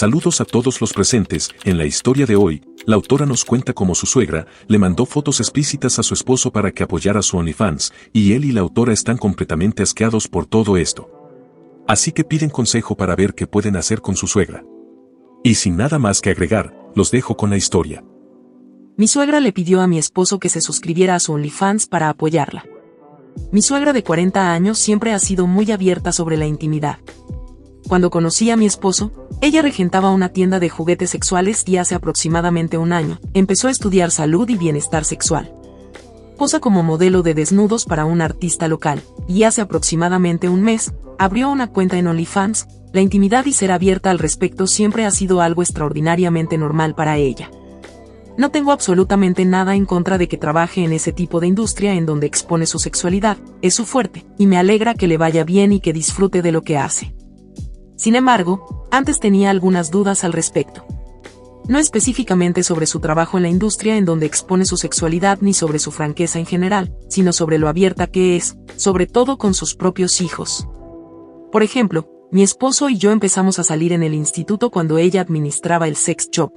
Saludos a todos los presentes. En la historia de hoy, la autora nos cuenta cómo su suegra le mandó fotos explícitas a su esposo para que apoyara su OnlyFans, y él y la autora están completamente asqueados por todo esto. Así que piden consejo para ver qué pueden hacer con su suegra. Y sin nada más que agregar, los dejo con la historia. Mi suegra le pidió a mi esposo que se suscribiera a su OnlyFans para apoyarla. Mi suegra de 40 años siempre ha sido muy abierta sobre la intimidad. Cuando conocí a mi esposo, ella regentaba una tienda de juguetes sexuales y hace aproximadamente un año, empezó a estudiar salud y bienestar sexual. Posa como modelo de desnudos para un artista local, y hace aproximadamente un mes, abrió una cuenta en OnlyFans. La intimidad y ser abierta al respecto siempre ha sido algo extraordinariamente normal para ella. No tengo absolutamente nada en contra de que trabaje en ese tipo de industria en donde expone su sexualidad, es su fuerte, y me alegra que le vaya bien y que disfrute de lo que hace. Sin embargo, antes tenía algunas dudas al respecto. No específicamente sobre su trabajo en la industria en donde expone su sexualidad ni sobre su franqueza en general, sino sobre lo abierta que es, sobre todo con sus propios hijos. Por ejemplo, mi esposo y yo empezamos a salir en el instituto cuando ella administraba el sex shop.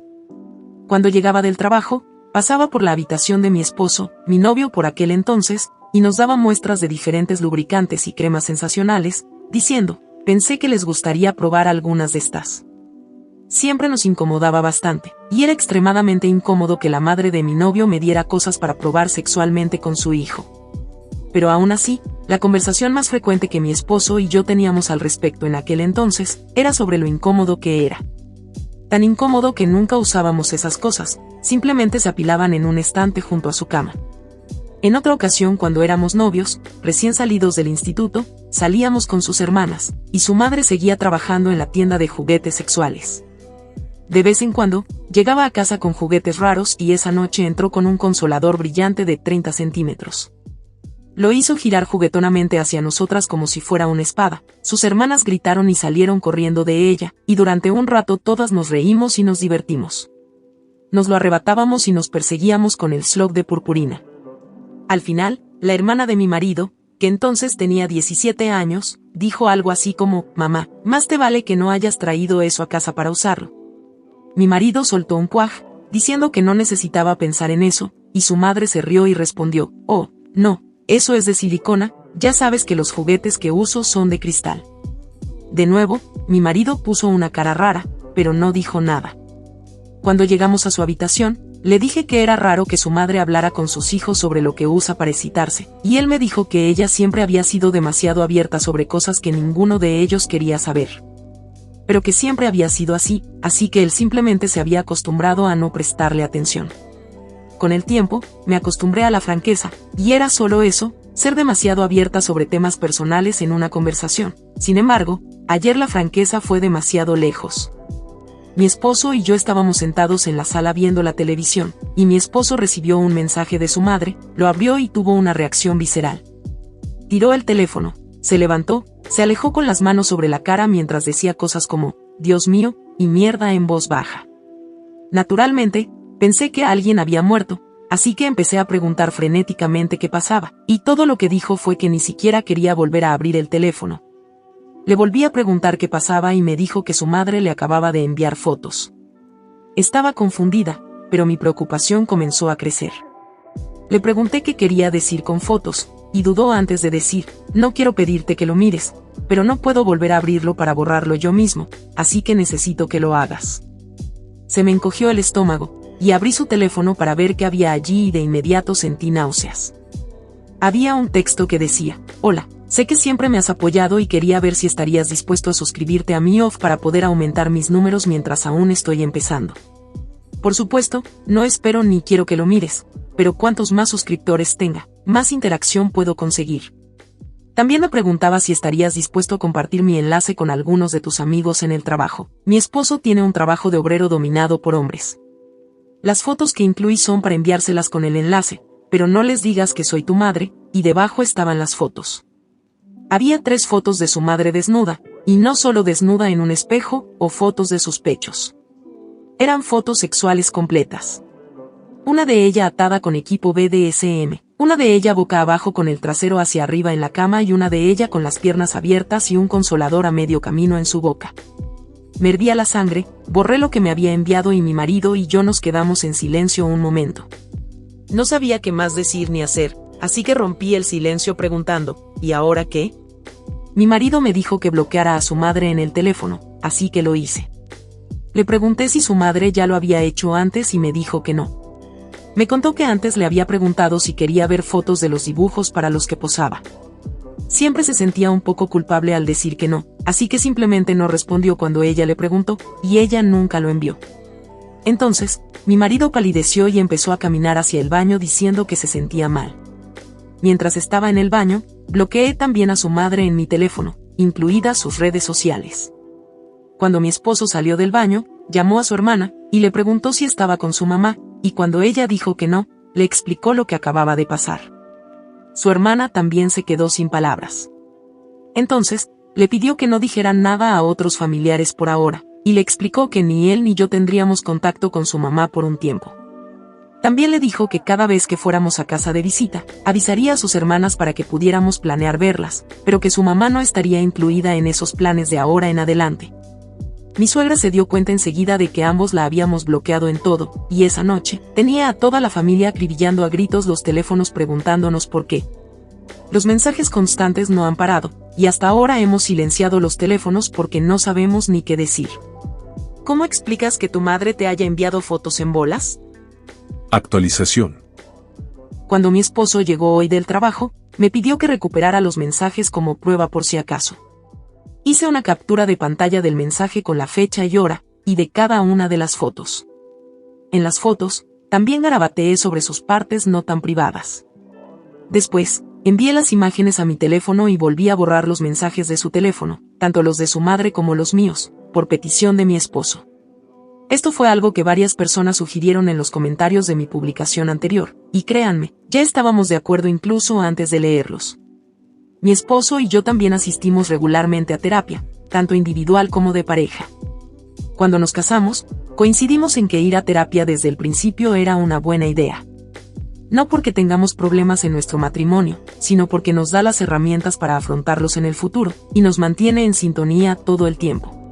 Cuando llegaba del trabajo, pasaba por la habitación de mi esposo, mi novio por aquel entonces, y nos daba muestras de diferentes lubricantes y cremas sensacionales, diciendo: pensé que les gustaría probar algunas de estas. Siempre nos incomodaba bastante, y era extremadamente incómodo que la madre de mi novio me diera cosas para probar sexualmente con su hijo. Pero aún así, la conversación más frecuente que mi esposo y yo teníamos al respecto en aquel entonces, era sobre lo incómodo que era. Tan incómodo que nunca usábamos esas cosas, simplemente se apilaban en un estante junto a su cama. En otra ocasión, cuando éramos novios, recién salidos del instituto, salíamos con sus hermanas, y su madre seguía trabajando en la tienda de juguetes sexuales. De vez en cuando, llegaba a casa con juguetes raros y esa noche entró con un consolador brillante de 30 centímetros. Lo hizo girar juguetonamente hacia nosotras como si fuera una espada. Sus hermanas gritaron y salieron corriendo de ella, y durante un rato todas nos reímos y nos divertimos. Nos lo arrebatábamos y nos perseguíamos con el slug de purpurina. Al final, la hermana de mi marido, que entonces tenía 17 años, dijo algo así como: mamá, más te vale que no hayas traído eso a casa para usarlo. Mi marido soltó un cuaj, diciendo que no necesitaba pensar en eso, y su madre se rió y respondió: oh, no, eso es de silicona, ya sabes que los juguetes que uso son de cristal. De nuevo, mi marido puso una cara rara, pero no dijo nada. Cuando llegamos a su habitación, le dije que era raro que su madre hablara con sus hijos sobre lo que usa para excitarse, y él me dijo que ella siempre había sido demasiado abierta sobre cosas que ninguno de ellos quería saber. Pero que siempre había sido así, así que él simplemente se había acostumbrado a no prestarle atención. Con el tiempo, me acostumbré a la franqueza, y era solo eso, ser demasiado abierta sobre temas personales en una conversación. Sin embargo, ayer la franqueza fue demasiado lejos. Mi esposo y yo estábamos sentados en la sala viendo la televisión, y mi esposo recibió un mensaje de su madre, lo abrió y tuvo una reacción visceral. Tiró el teléfono, se levantó, se alejó con las manos sobre la cara mientras decía cosas como: Dios mío, y mierda en voz baja. Naturalmente, pensé que alguien había muerto, así que empecé a preguntar frenéticamente qué pasaba, y todo lo que dijo fue que ni siquiera quería volver a abrir el teléfono. Le volví a preguntar qué pasaba y me dijo que su madre le acababa de enviar fotos. Estaba confundida, pero mi preocupación comenzó a crecer. Le pregunté qué quería decir con fotos, y dudó antes de decir: no quiero pedirte que lo mires, pero no puedo volver a abrirlo para borrarlo yo mismo, así que necesito que lo hagas. Se me encogió el estómago, y abrí su teléfono para ver qué había allí y de inmediato sentí náuseas. Había un texto que decía: hola, sé que siempre me has apoyado y quería ver si estarías dispuesto a suscribirte a mi OF para poder aumentar mis números mientras aún estoy empezando. Por supuesto, no espero ni quiero que lo mires, pero cuantos más suscriptores tenga, más interacción puedo conseguir. También me preguntaba si estarías dispuesto a compartir mi enlace con algunos de tus amigos en el trabajo. Mi esposo tiene un trabajo de obrero dominado por hombres. Las fotos que incluí son para enviárselas con el enlace, pero no les digas que soy tu madre, y debajo estaban las fotos. Había 3 fotos de su madre desnuda, y no solo desnuda en un espejo, o fotos de sus pechos. Eran fotos sexuales completas. Una de ella atada con equipo BDSM, una de ella boca abajo con el trasero hacia arriba en la cama y una de ella con las piernas abiertas y un consolador a medio camino en su boca. me hervía la sangre, borré lo que me había enviado y mi marido y yo nos quedamos en silencio un momento. No sabía qué más decir ni hacer, así que rompí el silencio preguntando, ¿y ahora qué? Mi marido me dijo que bloqueara a su madre en el teléfono, así que lo hice. Le pregunté si su madre ya lo había hecho antes y me dijo que no. Me contó que antes le había preguntado si quería ver fotos de los dibujos para los que posaba. Siempre se sentía un poco culpable al decir que no, así que simplemente no respondió cuando ella le preguntó, y ella nunca lo envió. Entonces, mi marido palideció y empezó a caminar hacia el baño diciendo que se sentía mal. Mientras estaba en el baño, bloqueé también a su madre en mi teléfono, incluidas sus redes sociales. Cuando mi esposo salió del baño, llamó a su hermana, y le preguntó si estaba con su mamá, y cuando ella dijo que no, le explicó lo que acababa de pasar. Su hermana también se quedó sin palabras. Entonces, le pidió que no dijera nada a otros familiares por ahora, y le explicó que ni él ni yo tendríamos contacto con su mamá por un tiempo. También le dijo que cada vez que fuéramos a casa de visita, avisaría a sus hermanas para que pudiéramos planear verlas, pero que su mamá no estaría incluida en esos planes de ahora en adelante. Mi suegra se dio cuenta enseguida de que ambos la habíamos bloqueado en todo, y esa noche, tenía a toda la familia acribillando a gritos los teléfonos preguntándonos por qué. Los mensajes constantes no han parado, y hasta ahora hemos silenciado los teléfonos porque no sabemos ni qué decir. ¿Cómo explicas que tu madre te haya enviado fotos en bolas? Actualización. Cuando mi esposo llegó hoy del trabajo, me pidió que recuperara los mensajes como prueba por si acaso. Hice una captura de pantalla del mensaje con la fecha y hora, y de cada una de las fotos. En las fotos, también garabateé sobre sus partes no tan privadas. Después, envié las imágenes a mi teléfono y volví a borrar los mensajes de su teléfono, tanto los de su madre como los míos, por petición de mi esposo. Esto fue algo que varias personas sugirieron en los comentarios de mi publicación anterior, y créanme, ya estábamos de acuerdo incluso antes de leerlos. Mi esposo y yo también asistimos regularmente a terapia, tanto individual como de pareja. Cuando nos casamos, coincidimos en que ir a terapia desde el principio era una buena idea. No porque tengamos problemas en nuestro matrimonio, sino porque nos da las herramientas para afrontarlos en el futuro, y nos mantiene en sintonía todo el tiempo.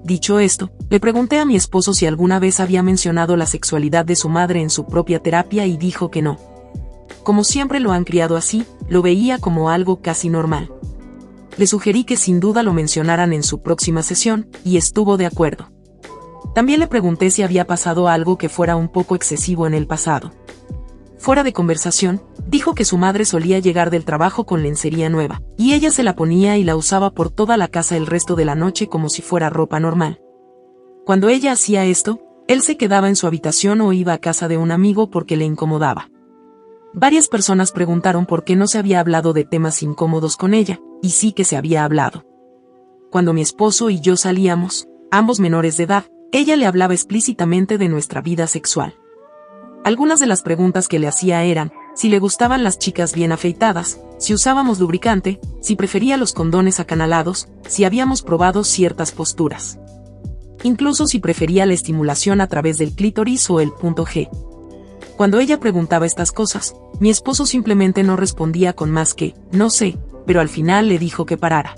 Dicho esto, le pregunté a mi esposo si alguna vez había mencionado la sexualidad de su madre en su propia terapia y dijo que no. Como siempre lo han criado así, lo veía como algo casi normal. Le sugerí que sin duda lo mencionaran en su próxima sesión, y estuvo de acuerdo. También le pregunté si había pasado algo que fuera un poco excesivo en el pasado. Fuera de conversación, dijo que su madre solía llegar del trabajo con lencería nueva, y ella se la ponía y la usaba por toda la casa el resto de la noche como si fuera ropa normal. Cuando ella hacía esto, él se quedaba en su habitación o iba a casa de un amigo porque le incomodaba. Varias personas preguntaron por qué no se había hablado de temas incómodos con ella, y sí que se había hablado. Cuando mi esposo y yo salíamos, ambos menores de edad, ella le hablaba explícitamente de nuestra vida sexual. Algunas de las preguntas que le hacía eran, si le gustaban las chicas bien afeitadas, si usábamos lubricante, si prefería los condones acanalados, si habíamos probado ciertas posturas. Incluso si prefería la estimulación a través del clítoris o el punto G. Cuando ella preguntaba estas cosas, mi esposo simplemente no respondía con más que, no sé, pero al final le dijo que parara.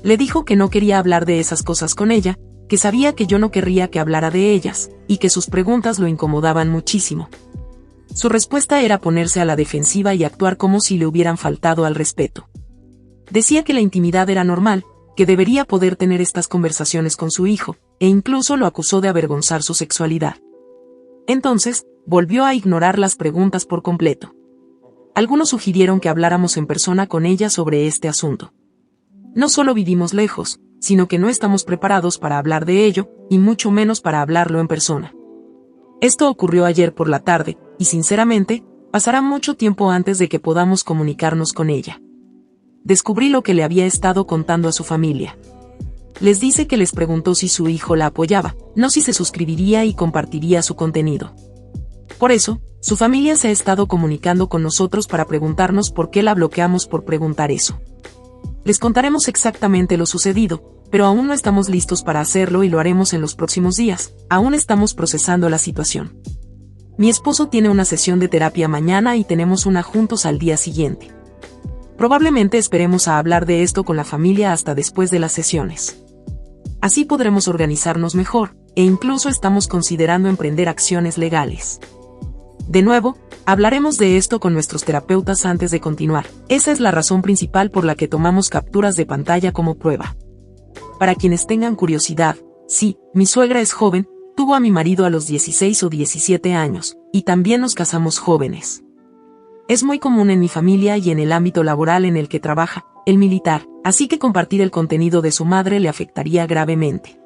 Le dijo que no quería hablar de esas cosas con ella, que sabía que yo no querría que hablara de ellas, y que sus preguntas lo incomodaban muchísimo. Su respuesta era ponerse a la defensiva y actuar como si le hubieran faltado al respeto. Decía que la intimidad era normal, que debería poder tener estas conversaciones con su hijo, e incluso lo acusó de avergonzar su sexualidad. Entonces, volvió a ignorar las preguntas por completo. Algunos sugirieron que habláramos en persona con ella sobre este asunto. No solo vivimos lejos, sino que no estamos preparados para hablar de ello, y mucho menos para hablarlo en persona. Esto ocurrió ayer por la tarde, y sinceramente, pasará mucho tiempo antes de que podamos comunicarnos con ella. Descubrí lo que le había estado contando a su familia. Les dice que les preguntó si su hijo la apoyaba, no si se suscribiría y compartiría su contenido. Por eso, su familia se ha estado comunicando con nosotros para preguntarnos por qué la bloqueamos por preguntar eso. Les contaremos exactamente lo sucedido, pero aún no estamos listos para hacerlo y lo haremos en los próximos días, aún estamos procesando la situación. Mi esposo tiene una sesión de terapia mañana y tenemos una juntos al día siguiente. Probablemente esperemos a hablar de esto con la familia hasta después de las sesiones. Así podremos organizarnos mejor, e incluso estamos considerando emprender acciones legales. De nuevo, hablaremos de esto con nuestros terapeutas antes de continuar. Esa es la razón principal por la que tomamos capturas de pantalla como prueba. Para quienes tengan curiosidad, sí, mi suegra es joven, tuvo a mi marido a los 16 o 17 años, y también nos casamos jóvenes. Es muy común en mi familia y en el ámbito laboral en el que trabaja, el militar, así que compartir el contenido de su madre le afectaría gravemente.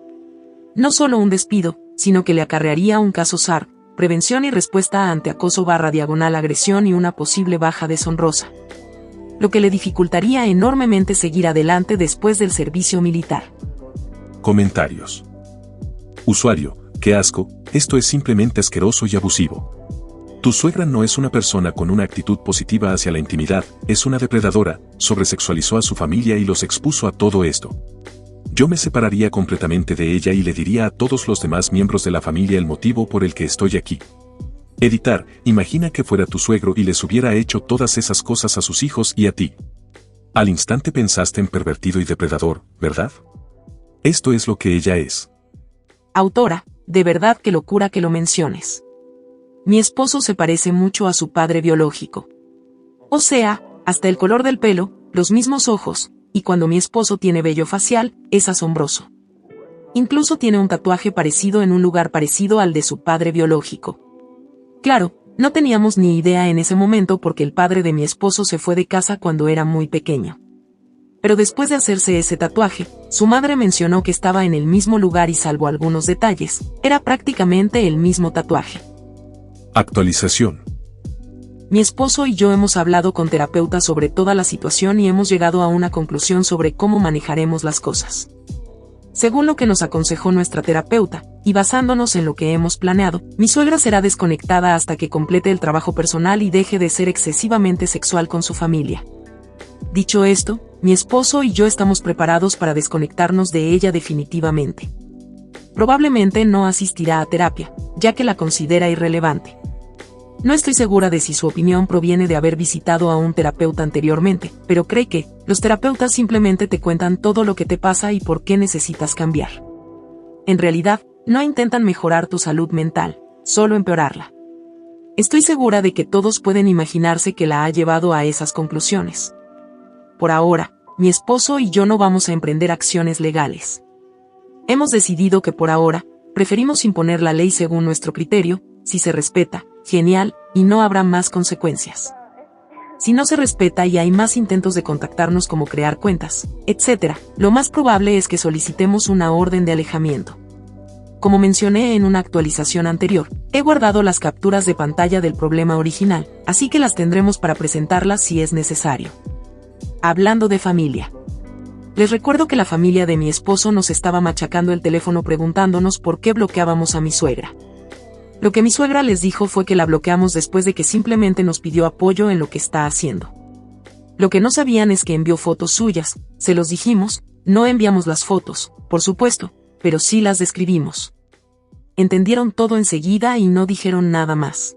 No solo un despido, sino que le acarrearía un caso SAR, prevención y respuesta ante acoso/agresión y una posible baja deshonrosa. Lo que le dificultaría enormemente seguir adelante después del servicio militar. Comentarios. Usuario, qué asco, esto es simplemente asqueroso y abusivo. Tu suegra no es una persona con una actitud positiva hacia la intimidad, es una depredadora, sobresexualizó a su familia y los expuso a todo esto. Yo me separaría completamente de ella y le diría a todos los demás miembros de la familia el motivo por el que estoy aquí. Editar, imagina que fuera tu suegro y les hubiera hecho todas esas cosas a sus hijos y a ti. Al instante pensaste en pervertido y depredador, ¿verdad? Esto es lo que ella es. Autora, de verdad qué locura que lo menciones. Mi esposo se parece mucho a su padre biológico. O sea, hasta el color del pelo, los mismos ojos, y cuando mi esposo tiene vello facial, es asombroso. Incluso tiene un tatuaje parecido en un lugar parecido al de su padre biológico. Claro, no teníamos ni idea en ese momento porque el padre de mi esposo se fue de casa cuando era muy pequeño. Pero después de hacerse ese tatuaje, su madre mencionó que estaba en el mismo lugar y salvo algunos detalles, era prácticamente el mismo tatuaje. Actualización. Mi esposo y yo hemos hablado con terapeutas sobre toda la situación y hemos llegado a una conclusión sobre cómo manejaremos las cosas. Según lo que nos aconsejó nuestra terapeuta, y basándonos en lo que hemos planeado, mi suegra será desconectada hasta que complete el trabajo personal y deje de ser excesivamente sexual con su familia. Dicho esto, mi esposo y yo estamos preparados para desconectarnos de ella definitivamente. Probablemente no asistirá a terapia, ya que la considera irrelevante. No estoy segura de si su opinión proviene de haber visitado a un terapeuta anteriormente, pero cree que los terapeutas simplemente te cuentan todo lo que te pasa y por qué necesitas cambiar. En realidad, no intentan mejorar tu salud mental, solo empeorarla. Estoy segura de que todos pueden imaginarse que la ha llevado a esas conclusiones. Por ahora, mi esposo y yo no vamos a emprender acciones legales. Hemos decidido que por ahora, preferimos imponer la ley según nuestro criterio, si se respeta, genial, y no habrá más consecuencias. Si no se respeta y hay más intentos de contactarnos como crear cuentas, etc., lo más probable es que solicitemos una orden de alejamiento. Como mencioné en una actualización anterior, he guardado las capturas de pantalla del problema original, así que las tendremos para presentarlas si es necesario. Hablando de familia. Les recuerdo que la familia de mi esposo nos estaba machacando el teléfono preguntándonos por qué bloqueábamos a mi suegra. Lo que mi suegra les dijo fue que la bloqueamos después de que simplemente nos pidió apoyo en lo que está haciendo. Lo que no sabían es que envió fotos suyas, se los dijimos, no enviamos las fotos, por supuesto, pero sí las describimos. Entendieron todo enseguida y no dijeron nada más.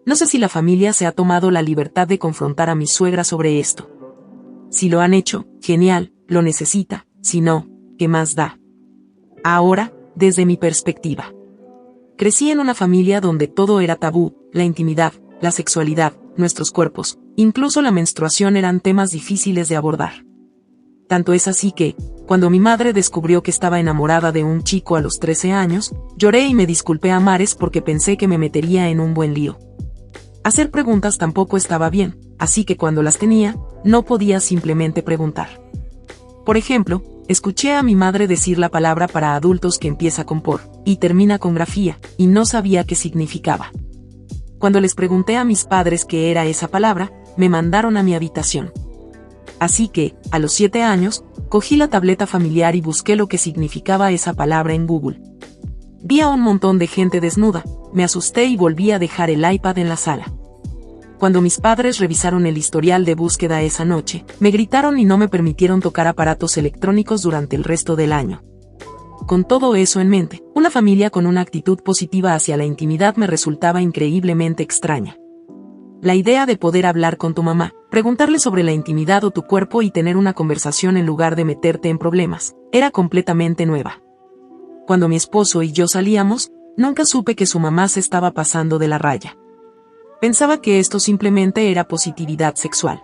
No sé si la familia se ha tomado la libertad de confrontar a mi suegra sobre esto. Si lo han hecho, genial, lo necesita, si no, ¿qué más da? Ahora, desde mi perspectiva. Crecí en una familia donde todo era tabú, la intimidad, la sexualidad, nuestros cuerpos, incluso la menstruación eran temas difíciles de abordar. Tanto es así que, cuando mi madre descubrió que estaba enamorada de un chico a los 13 años, lloré y me disculpé a mares porque pensé que me metería en un buen lío. Hacer preguntas tampoco estaba bien, así que cuando las tenía, no podía simplemente preguntar. Por ejemplo, escuché a mi madre decir la palabra para adultos que empieza con por, y termina con grafía, y no sabía qué significaba. Cuando les pregunté a mis padres qué era esa palabra, me mandaron a mi habitación. Así que, a los 7 años, cogí la tableta familiar y busqué lo que significaba esa palabra en Google. Vi a un montón de gente desnuda, me asusté y volví a dejar el iPad en la sala. Cuando mis padres revisaron el historial de búsqueda esa noche, me gritaron y no me permitieron tocar aparatos electrónicos durante el resto del año. Con todo eso en mente, una familia con una actitud positiva hacia la intimidad me resultaba increíblemente extraña. La idea de poder hablar con tu mamá, preguntarle sobre la intimidad o tu cuerpo y tener una conversación en lugar de meterte en problemas, era completamente nueva. Cuando mi esposo y yo salíamos, nunca supe que su mamá se estaba pasando de la raya. Pensaba que esto simplemente era positividad sexual.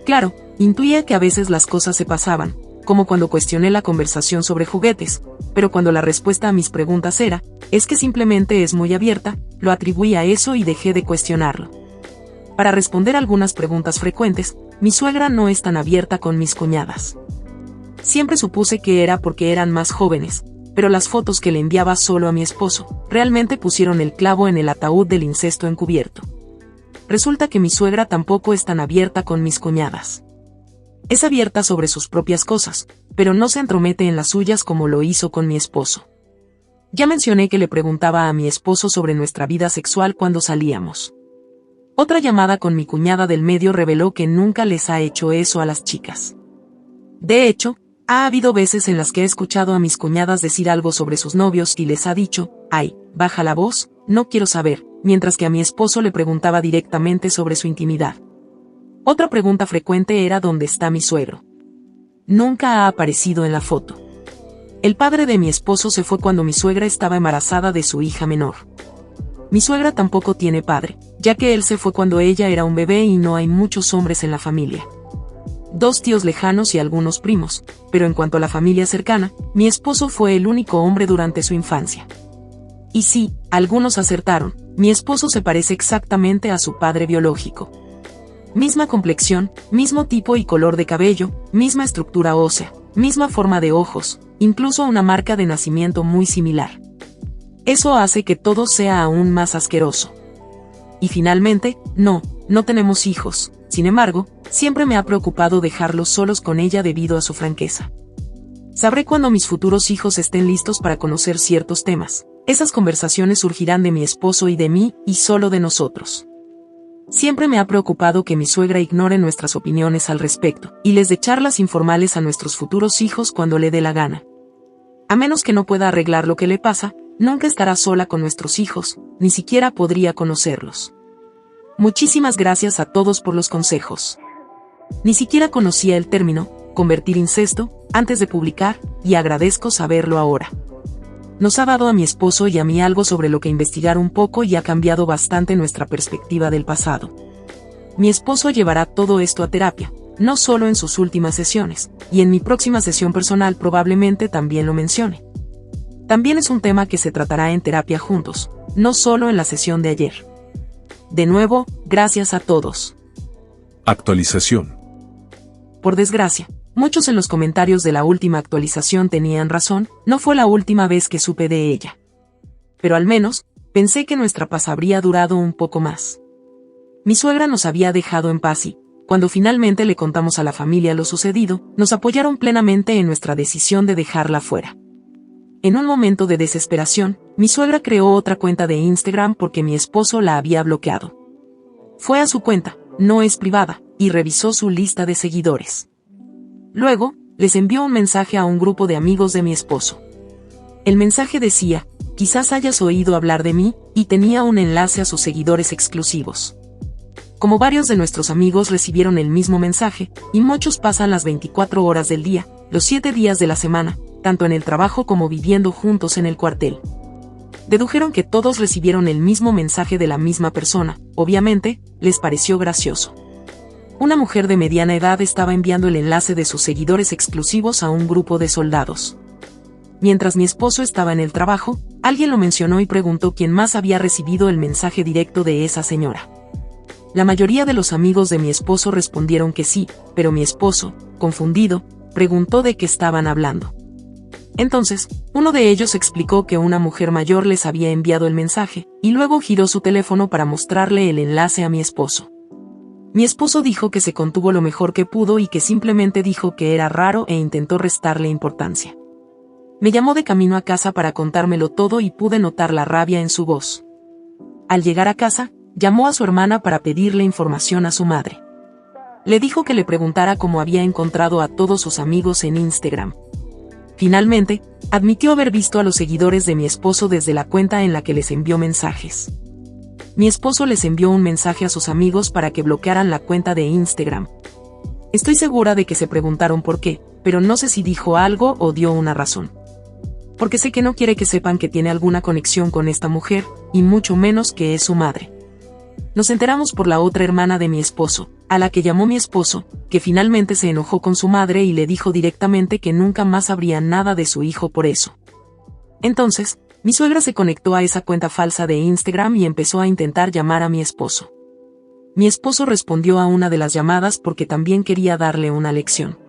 Claro, intuía que a veces las cosas se pasaban, como cuando cuestioné la conversación sobre juguetes, pero cuando la respuesta a mis preguntas era, es que simplemente es muy abierta, lo atribuí a eso y dejé de cuestionarlo. Para responder algunas preguntas frecuentes, mi suegra no es tan abierta con mis cuñadas. Siempre supuse que era porque eran más jóvenes, pero las fotos que le enviaba solo a mi esposo, realmente pusieron el clavo en el ataúd del incesto encubierto. Resulta que mi suegra tampoco es tan abierta con mis cuñadas. Es abierta sobre sus propias cosas, pero no se entromete en las suyas como lo hizo con mi esposo. Ya mencioné que le preguntaba a mi esposo sobre nuestra vida sexual cuando salíamos. Otra llamada con mi cuñada del medio reveló que nunca les ha hecho eso a las chicas. De hecho, ha habido veces en las que he escuchado a mis cuñadas decir algo sobre sus novios y les ha dicho, «Ay, baja la voz, no quiero saber», mientras que a mi esposo le preguntaba directamente sobre su intimidad. Otra pregunta frecuente era ¿dónde está mi suegro? Nunca ha aparecido en la foto. El padre de mi esposo se fue cuando mi suegra estaba embarazada de su hija menor. Mi suegra tampoco tiene padre, ya que él se fue cuando ella era un bebé y no hay muchos hombres en la familia. 2 tíos lejanos y algunos primos, pero en cuanto a la familia cercana, mi esposo fue el único hombre durante su infancia. Y sí, algunos acertaron, mi esposo se parece exactamente a su padre biológico. Misma complexión, mismo tipo y color de cabello, misma estructura ósea, misma forma de ojos, incluso una marca de nacimiento muy similar. Eso hace que todo sea aún más asqueroso. Y finalmente, no tenemos hijos, sin embargo, siempre me ha preocupado dejarlos solos con ella debido a su franqueza. Sabré cuando mis futuros hijos estén listos para conocer ciertos temas. Esas conversaciones surgirán de mi esposo y de mí, y solo de nosotros. Siempre me ha preocupado que mi suegra ignore nuestras opiniones al respecto, y les dé charlas informales a nuestros futuros hijos cuando le dé la gana. A menos que no pueda arreglar lo que le pasa, nunca estará sola con nuestros hijos, ni siquiera podría conocerlos. Muchísimas gracias a todos por los consejos. Ni siquiera conocía el término, convertir incesto, antes de publicar, y agradezco saberlo ahora. Nos ha dado a mi esposo y a mí algo sobre lo que investigar un poco y ha cambiado bastante nuestra perspectiva del pasado. Mi esposo llevará todo esto a terapia, no solo en sus últimas sesiones, y en mi próxima sesión personal probablemente también lo mencione. También es un tema que se tratará en terapia juntos, no solo en la sesión de ayer. De nuevo, gracias a todos. Actualización. Por desgracia, muchos en los comentarios de la última actualización tenían razón, no fue la última vez que supe de ella. Pero al menos, pensé que nuestra paz habría durado un poco más. Mi suegra nos había dejado en paz y, cuando finalmente le contamos a la familia lo sucedido, nos apoyaron plenamente en nuestra decisión de dejarla fuera. En un momento de desesperación, mi suegra creó otra cuenta de Instagram porque mi esposo la había bloqueado. Fue a su cuenta, no es privada, y revisó su lista de seguidores. Luego, les envió un mensaje a un grupo de amigos de mi esposo. El mensaje decía, quizás hayas oído hablar de mí, y tenía un enlace a sus seguidores exclusivos. Como varios de nuestros amigos recibieron el mismo mensaje, y muchos pasan las 24 horas del día, los 7 días de la semana, tanto en el trabajo como viviendo juntos en el cuartel. Dedujeron que todos recibieron el mismo mensaje de la misma persona, obviamente, les pareció gracioso. Una mujer de mediana edad estaba enviando el enlace de sus seguidores exclusivos a un grupo de soldados. Mientras mi esposo estaba en el trabajo, alguien lo mencionó y preguntó quién más había recibido el mensaje directo de esa señora. La mayoría de los amigos de mi esposo respondieron que sí, pero mi esposo, confundido, preguntó de qué estaban hablando. Entonces, uno de ellos explicó que una mujer mayor les había enviado el mensaje, y luego giró su teléfono para mostrarle el enlace a mi esposo. Mi esposo dijo que se contuvo lo mejor que pudo y que simplemente dijo que era raro e intentó restarle importancia. Me llamó de camino a casa para contármelo todo y pude notar la rabia en su voz. Al llegar a casa, llamó a su hermana para pedirle información a su madre. Le dijo que le preguntara cómo había encontrado a todos sus amigos en Instagram. Finalmente, admitió haber visto a los seguidores de mi esposo desde la cuenta en la que les envió mensajes. Mi esposo les envió un mensaje a sus amigos para que bloquearan la cuenta de Instagram. Estoy segura de que se preguntaron por qué, pero no sé si dijo algo o dio una razón. Porque sé que no quiere que sepan que tiene alguna conexión con esta mujer, y mucho menos que es su madre. Nos enteramos por la otra hermana de mi esposo, a la que llamó mi esposo, que finalmente se enojó con su madre y le dijo directamente que nunca más sabría nada de su hijo por eso. Entonces, mi suegra se conectó a esa cuenta falsa de Instagram y empezó a intentar llamar a mi esposo. Mi esposo respondió a una de las llamadas porque también quería darle una lección.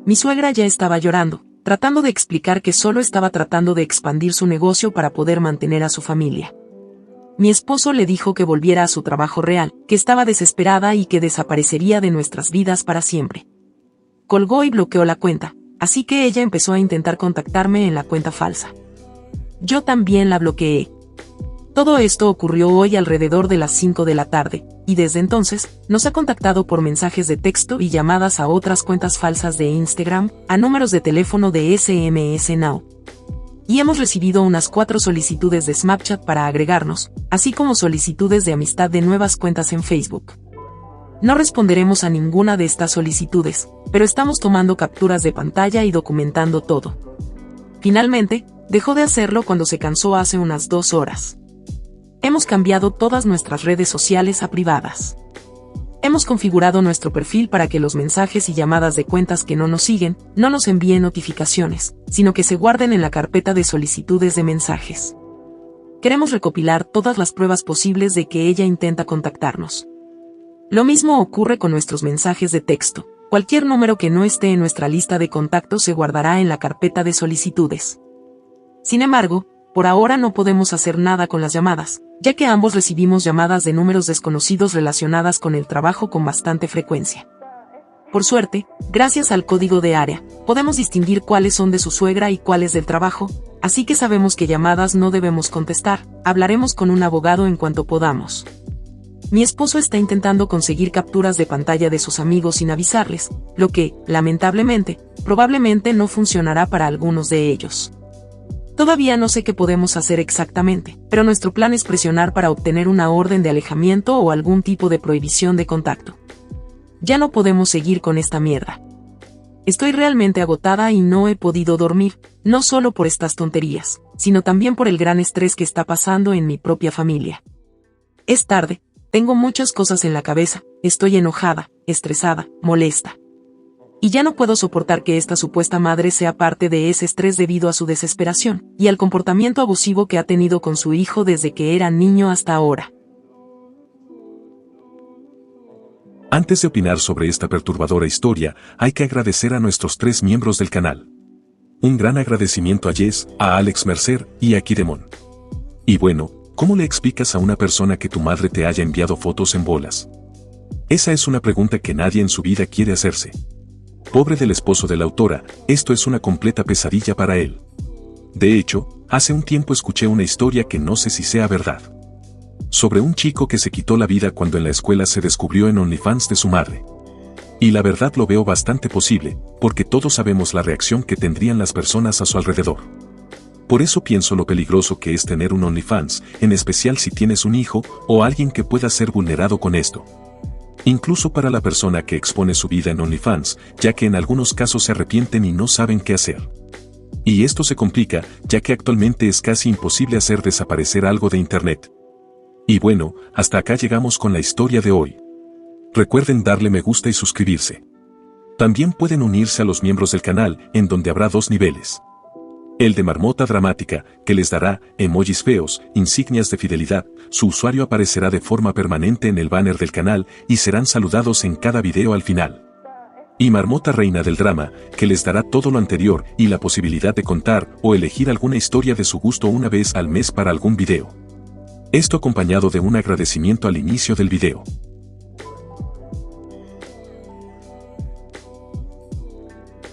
Mi suegra ya estaba llorando, tratando de explicar que solo estaba tratando de expandir su negocio para poder mantener a su familia. Mi esposo le dijo que volviera a su trabajo real, que estaba desesperada y que desaparecería de nuestras vidas para siempre. Colgó y bloqueó la cuenta, así que ella empezó a intentar contactarme en la cuenta falsa. Yo también la bloqueé. Todo esto ocurrió hoy alrededor de las 5 de la tarde, y desde entonces, nos ha contactado por mensajes de texto y llamadas a otras cuentas falsas de Instagram, a números de teléfono de SMS Now. Y hemos recibido unas 4 solicitudes de Snapchat para agregarnos, así como solicitudes de amistad de nuevas cuentas en Facebook. No responderemos a ninguna de estas solicitudes, pero estamos tomando capturas de pantalla y documentando todo. Finalmente, dejó de hacerlo cuando se cansó hace unas 2 horas. Hemos cambiado todas nuestras redes sociales a privadas. Hemos configurado nuestro perfil para que los mensajes y llamadas de cuentas que no nos siguen, no nos envíen notificaciones, sino que se guarden en la carpeta de solicitudes de mensajes. Queremos recopilar todas las pruebas posibles de que ella intenta contactarnos. Lo mismo ocurre con nuestros mensajes de texto. Cualquier número que no esté en nuestra lista de contactos se guardará en la carpeta de solicitudes. Sin embargo, por ahora no podemos hacer nada con las llamadas, ya que ambos recibimos llamadas de números desconocidos relacionadas con el trabajo con bastante frecuencia. Por suerte, gracias al código de área, podemos distinguir cuáles son de su suegra y cuáles del trabajo, así que sabemos qué llamadas no debemos contestar. Hablaremos con un abogado en cuanto podamos. Mi esposo está intentando conseguir capturas de pantalla de sus amigos sin avisarles, lo que, lamentablemente, probablemente no funcionará para algunos de ellos. Todavía no sé qué podemos hacer exactamente, pero nuestro plan es presionar para obtener una orden de alejamiento o algún tipo de prohibición de contacto. Ya no podemos seguir con esta mierda. Estoy realmente agotada y no he podido dormir, no solo por estas tonterías, sino también por el gran estrés que está pasando en mi propia familia. Es tarde, tengo muchas cosas en la cabeza, estoy enojada, estresada, molesta. Y ya no puedo soportar que esta supuesta madre sea parte de ese estrés debido a su desesperación, y al comportamiento abusivo que ha tenido con su hijo desde que era niño hasta ahora. Antes de opinar sobre esta perturbadora historia, hay que agradecer a nuestros 3 miembros del canal. Un gran agradecimiento a Jess, a Alex Mercer y a Kiremon. Y bueno, ¿cómo le explicas a una persona que tu madre te haya enviado fotos en bolas? Esa es una pregunta que nadie en su vida quiere hacerse. Pobre del esposo de la autora, esto es una completa pesadilla para él. De hecho, hace un tiempo escuché una historia que no sé si sea verdad. Sobre un chico que se quitó la vida cuando en la escuela se descubrió en OnlyFans de su madre. Y la verdad lo veo bastante posible, porque todos sabemos la reacción que tendrían las personas a su alrededor. Por eso pienso lo peligroso que es tener un OnlyFans, en especial si tienes un hijo o alguien que pueda ser vulnerado con esto. Incluso para la persona que expone su vida en OnlyFans, ya que en algunos casos se arrepienten y no saben qué hacer. Y esto se complica, ya que actualmente es casi imposible hacer desaparecer algo de Internet. Y bueno, hasta acá llegamos con la historia de hoy. Recuerden darle me gusta y suscribirse. También pueden unirse a los miembros del canal, en donde habrá 2 niveles. El de Marmota Dramática, que les dará emojis feos, insignias de fidelidad, su usuario aparecerá de forma permanente en el banner del canal y serán saludados en cada video al final. Y Marmota Reina del Drama, que les dará todo lo anterior y la posibilidad de contar o elegir alguna historia de su gusto una vez al mes para algún video. Esto acompañado de un agradecimiento al inicio del video.